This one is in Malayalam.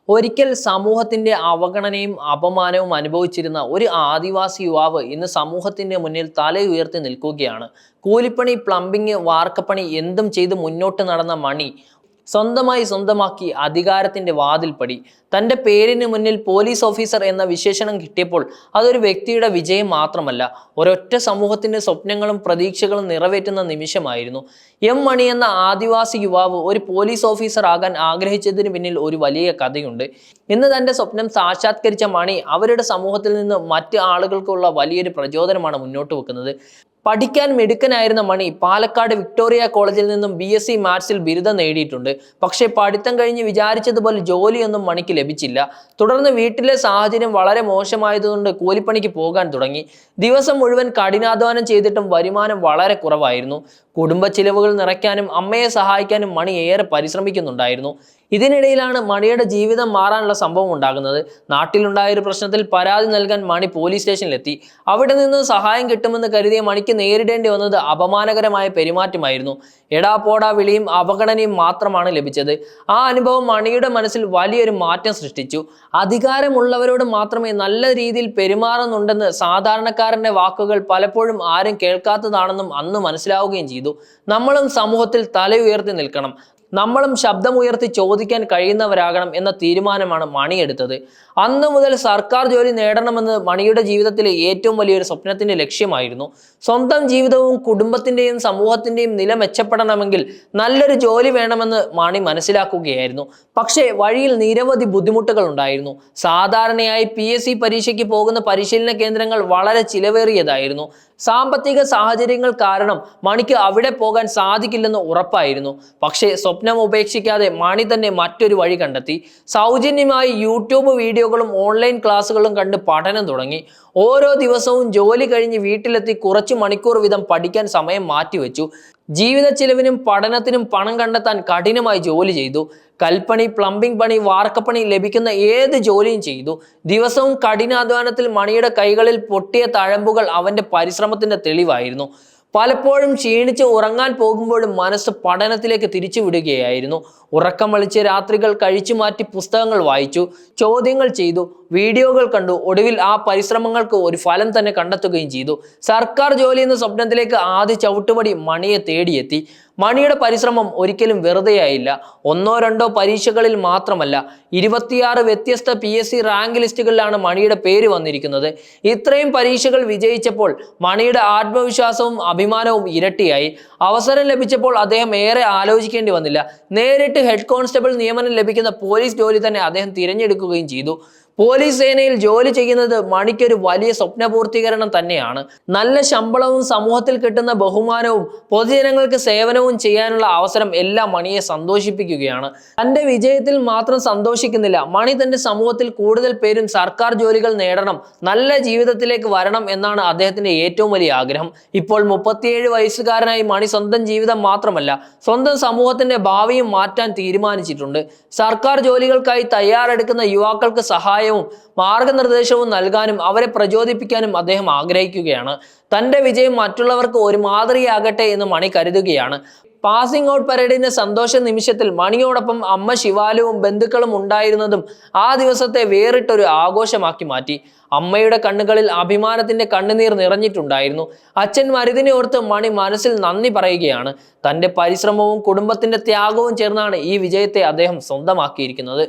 ഒരിക്കൽ സമൂഹത്തിന്റെ അവഗണനയും അപമാനവും അനുഭവിച്ചിരുന്ന ഒരു ആദിവാസി യുവാവ് ഇന്ന് സമൂഹത്തിന്റെ മുന്നിൽ തല ഉയർത്തി നിൽക്കുകയാണ്. കൂലിപ്പണി, പ്ലംബിംഗ്, വാർക്കപ്പണി എന്തും ചെയ്ത് മുന്നോട്ട് നടന്ന മണി സ്വന്തമാക്കി അധികാരത്തിന്റെ വാതിൽപ്പടി. തന്റെ പേരിന് മുന്നിൽ പോലീസ് ഓഫീസർ എന്ന വിശേഷണം കിട്ടിയപ്പോൾ അതൊരു വ്യക്തിയുടെ വിജയം മാത്രമല്ല, ഒരൊറ്റ സമൂഹത്തിന്റെ സ്വപ്നങ്ങളും പ്രതീക്ഷകളും നിറവേറ്റുന്ന നിമിഷമായിരുന്നു. എം മണി എന്ന ആദിവാസി യുവാവ് ഒരു പോലീസ് ഓഫീസർ ആകാൻ ആഗ്രഹിച്ചതിന് പിന്നിൽ ഒരു വലിയ കഥയുണ്ട്. ഇന്ന് തന്റെ സ്വപ്നം സാക്ഷാത്കരിച്ച മണി അവരുടെ സമൂഹത്തിൽ നിന്ന് മറ്റ് ആളുകൾക്കുള്ള വലിയൊരു പ്രചോദനമാണ് മുന്നോട്ട് വെക്കുന്നത്. പഠിക്കാൻ മിടുക്കനായിരുന്ന മണി പാലക്കാട് വിക്ടോറിയ കോളേജിൽ നിന്നും BSc മാത്സിൽ ബിരുദം നേടിയിട്ടുണ്ട്. പക്ഷേ പഠിത്തം കഴിഞ്ഞ് വിചാരിച്ചതുപോലെ ജോലിയൊന്നും മണിക്ക് ലഭിച്ചില്ല. തുടർന്ന് വീട്ടിലെ സാഹചര്യം വളരെ മോശമായതുകൊണ്ട് കൂലിപ്പണിക്ക് പോകാൻ തുടങ്ങി. ദിവസം മുഴുവൻ കഠിനാധ്വാനം ചെയ്തിട്ടും വരുമാനം വളരെ കുറവായിരുന്നു. കുടുംബ ചിലവുകൾ നിറയ്ക്കാനും അമ്മയെ സഹായിക്കാനും മണി ഏറെ പരിശ്രമിക്കുന്നുണ്ടായിരുന്നു. ഇതിനിടയിലാണ് മണിയുടെ ജീവിതം മാറാനുള്ള സംഭവം ഉണ്ടാകുന്നത്. നാട്ടിലുണ്ടായ ഒരു പ്രശ്നത്തിൽ പരാതി നൽകാൻ മണി പോലീസ് സ്റ്റേഷനിലെത്തി. അവിടെ നിന്ന് സഹായം കിട്ടുമെന്ന് കരുതിയ മണിക്ക് നേരിടേണ്ടി വന്നത് അപമാനകരമായ പെരുമാറ്റമായിരുന്നു. എടാ പോടാ വിളിയും അവഗണനയും മാത്രമാണ് ലഭിച്ചത്. ആ അനുഭവം മണിയുടെ മനസ്സിൽ വലിയൊരു മാറ്റം സൃഷ്ടിച്ചു. അധികാരമുള്ളവരോട് മാത്രമേ നല്ല രീതിയിൽ പെരുമാറുന്നുണ്ടെന്ന് സാധാരണക്കാരന്റെ വാക്കുകൾ പലപ്പോഴും ആരും കേൾക്കാത്തതാണെന്നും അന്ന് മനസ്സിലാവുകയും ചെയ്തു. നമ്മളും സമൂഹത്തിൽ തല ഉയർത്തി നിൽക്കണം, നമ്മളും ശബ്ദമുയർത്തി ചോദിക്കാൻ കഴിയുന്നവരാകണം എന്ന തീരുമാനമാണ് മണി എടുത്തത്. അന്ന് മുതൽ സർക്കാർ ജോലി നേടണമെന്ന് മണിയുടെ ജീവിതത്തിലെ ഏറ്റവും വലിയൊരു സ്വപ്നത്തിന്റെ ലക്ഷ്യമായിരുന്നു. സ്വന്തം ജീവിതവും കുടുംബത്തിന്റെയും സമൂഹത്തിന്റെയും നില മെച്ചപ്പെടണമെങ്കിൽ നല്ലൊരു ജോലി വേണമെന്ന് മണി മനസ്സിലാക്കുകയായിരുന്നു. പക്ഷേ വഴിയിൽ നിരവധി ബുദ്ധിമുട്ടുകൾ ഉണ്ടായിരുന്നു. സാധാരണയായി PSC പരീക്ഷയ്ക്ക് പോകുന്ന പരിശീലന കേന്ദ്രങ്ങൾ വളരെ ചിലവേറിയതായിരുന്നു. സാമ്പത്തിക സാഹചര്യങ്ങൾ കാരണം മണിക്ക് അവിടെ പോകാൻ സാധിക്കില്ലെന്ന് ഉറപ്പായിരുന്നു. പക്ഷേ സ്വപ്നം ഉപേക്ഷിക്കാതെ മണി തന്നെ മറ്റൊരു വഴി കണ്ടെത്തി. സൗജന്യമായി യൂട്യൂബ് വീഡിയോകളും ഓൺലൈൻ ക്ലാസ്സുകളും കണ്ട് പഠനം തുടങ്ങി. ഓരോ ദിവസവും ജോലി കഴിഞ്ഞ് വീട്ടിലെത്തി കുറച്ചു മണിക്കൂർ വീതം പഠിക്കാൻ സമയം മാറ്റിവെച്ചു. ജീവിത ചിലവിനും പഠനത്തിനും പണം കണ്ടെത്താൻ കഠിനമായി ജോലി ചെയ്തു. കൽപ്പണി, പ്ലംബിംഗ് പണി, വാർക്കപ്പണി ലഭിക്കുന്ന ഏത് ജോലിയും ചെയ്തു. ദിവസവും കഠിനാധ്വാനത്തിൽ മണിയുടെ കൈകളിൽ പൊട്ടിയ തഴമ്പുകൾ അവന്റെ പരിശ്രമത്തിന്റെ തെളിവായിരുന്നു. പലപ്പോഴും ക്ഷീണിച്ച് ഉറങ്ങാൻ പോകുമ്പോഴും മനസ്സ് പഠനത്തിലേക്ക് തിരിച്ചു വിടുകയായിരുന്നു. ഉറക്കം വലിച്ച് രാത്രികൾ കഴിച്ചു മാറ്റി പുസ്തകങ്ങൾ വായിച്ചു, ചോദ്യങ്ങൾ ചെയ്തു, വീഡിയോകൾ കണ്ടു. ഒടുവിൽ ആ പരിശ്രമങ്ങൾക്ക് ഒരു ഫലം തന്നെ കണ്ടെത്തുകയും ചെയ്തു. സർക്കാർ ജോലി എന്ന സ്വപ്നത്തിലേക്ക് ആദ്യ ചവിട്ടുപടി മണിയെ തേടിയെത്തി. മണിയുടെ പരിശ്രമം ഒരിക്കലും വെറുതെയായില്ല. ഒന്നോ രണ്ടോ പരീക്ഷകളിൽ മാത്രമല്ല, 26 വ്യത്യസ്ത PSC റാങ്ക് ലിസ്റ്റുകളിലാണ് മണിയുടെ പേര് വന്നിരിക്കുന്നത്. ഇത്രയും പരീക്ഷകൾ വിജയിച്ചപ്പോൾ മണിയുടെ ആത്മവിശ്വാസവും അഭിമാനവും ഇരട്ടിയായി. അവസരം ലഭിച്ചപ്പോൾ അദ്ദേഹം ഏറെ ആലോചിക്കേണ്ടി വന്നില്ല. നേരിട്ട് ഹെഡ് കോൺസ്റ്റബിൾ നിയമനം ലഭിക്കുന്ന പോലീസ് ജോലി തന്നെ അദ്ദേഹം തിരഞ്ഞെടുക്കുകയും ചെയ്തു. പോലീസ് സേനയിൽ ജോലി ചെയ്യുന്നത് മണിക്കൊരു വലിയ സ്വപ്നപൂർത്തീകരണം തന്നെയാണ്. നല്ല ശമ്പളവും സമൂഹത്തിൽ കിട്ടുന്ന ബഹുമാനവും പൊതുജനങ്ങൾക്ക് സേവനവും ചെയ്യാനുള്ള അവസരം എല്ലാം മണിയെ സന്തോഷിപ്പിക്കുകയാണ്. തന്റെ വിജയത്തിൽ മാത്രം സന്തോഷിക്കുന്നില്ല, മണി തന്റെ സമൂഹത്തിൽ കൂടുതൽ പേരും സർക്കാർ ജോലികൾ നേടണം, നല്ല ജീവിതത്തിലേക്ക് വരണം എന്നാണ് അദ്ദേഹത്തിന്റെ ഏറ്റവും വലിയ ആഗ്രഹം. ഇപ്പോൾ 37 വയസ്സുകാരനായി മണി സ്വന്തം ജീവിതം മാത്രമല്ല, സ്വന്തം സമൂഹത്തിന്റെ ഭാവിയും മാറ്റാൻ തീരുമാനിച്ചിട്ടുണ്ട്. സർക്കാർ ജോലികൾക്കായി തയ്യാറെടുക്കുന്ന യുവാക്കൾക്ക് സഹായവും മാർഗനിർദ്ദേശവും നൽകാനും അവരെ പ്രചോദിപ്പിക്കാനും അദ്ദേഹം ആഗ്രഹിക്കുകയാണ്. തന്റെ വിജയം മറ്റുള്ളവർക്ക് ഒരു മാതൃകയാകട്ടെ എന്ന് മണി കരുതുകയാണ്. പാസിംഗ് ഔട്ട് പരേഡിന്റെ സന്തോഷ നിമിഷത്തിൽ മണിയോടൊപ്പം അമ്മ ശിവാലുവും ബന്ധുക്കളും ഉണ്ടായിരുന്നതും ആ ദിവസത്തെ വേറിട്ടൊരു ആഘോഷമാക്കി മാറ്റി. അമ്മയുടെ കണ്ണുകളിൽ അഭിമാനത്തിന്റെ കണ്ണുനീർ നിറഞ്ഞിട്ടുണ്ടായിരുന്നു. അച്ഛൻ മരുതിനെ ഓർത്ത് മണി മനസ്സിൽ നന്ദി പറയുകയാണ്. തന്റെ പരിശ്രമവും കുടുംബത്തിന്റെ ത്യാഗവും ചേർന്നാണ് ഈ വിജയത്തെ അദ്ദേഹം സ്വന്തമാക്കിയിരിക്കുന്നത്.